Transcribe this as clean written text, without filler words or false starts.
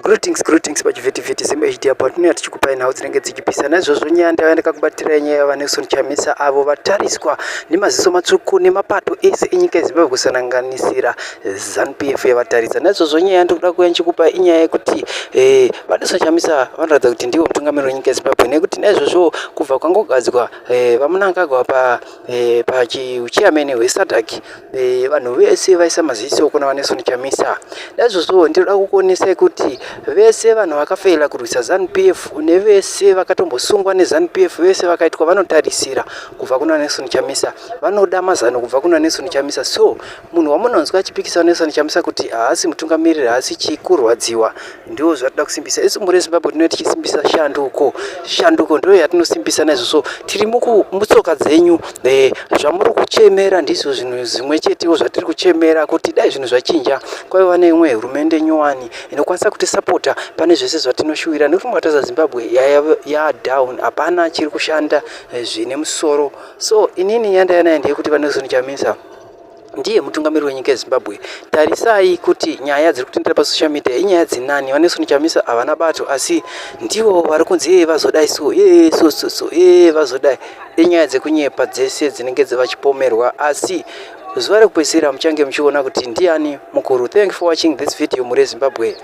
Greetings pachivhitivhiti zimhd apa tinenge tichikupai nhau dzinenge dzichipisa. Naizvozvo nyaya ndayandika kubatira nyaya yavanelson chamisa avo vatariswa nemaziso matsvuku nemapato ese enyika yezimbabwe kusanganisira ZANU-PF yavatarisa. Naizvozvo nyaya ndikuda kuuya ndichikupai inyaya yekuti vanelson chamisa vanoratidza kuti ndivo mutungamiri wenyika yezimbabwe, nekuti naizvozvo kubva kwangogadzwa vamunangagwa pachiuchairman hwesadhak vanhu vese vaisa maziso kuna vanelson chamisa. Naizvozvo ndinoda kukuonesai kuti vese vanhu vakafeila kurwisa ZANU-PF nevese vakatombosungwa neZANU-PF vese vakaitwa vanotarisira kubva kuna Nelson Chamisa, vanoda mazano kubva kuna Nelson Chamisa. So munhu wamunonzwa achipikisa Nelson Chamisa kuti haasi mutungamiriri, haasi chikurwadziwa, ndiwo zvatoda kusimbisa. Isi muri Zimbabwe tinoti tichisimbisa shanduko ndo yatinosimbisa. Naizvozvo tiri mutsoka dzenyu, zvamuri kuchemera ndizvo zvinhu zvimwe chetewo zvatiri kuchemera kuti dai zvinhu zvachinja kwaiva neimwe hurumende nyowani inokwanisa kuti sapota pane zvese zvatinoshuwira, nekuti mwataza Zimbabwe yadown, hapana chiri kushanda zvine musoro. So inini yandayanayo ndeyekuti vaNelson Chamisa ndiye mutungamiri wenyika yeZimbabwe. Tarisai kuti nyaya dziri kutendera pasocial media inyaya dzinani. vaNelson Chamisa havana bato, asi ndivo vari kunzi vazodai vazodai, inyaya dzekunyepa dzese dzinenge dzivachipomerwa, asi zuva rekupedzisira muchange muchiona kuti ndiani mukuru. Thank you for watching this video muri Zimbabwe.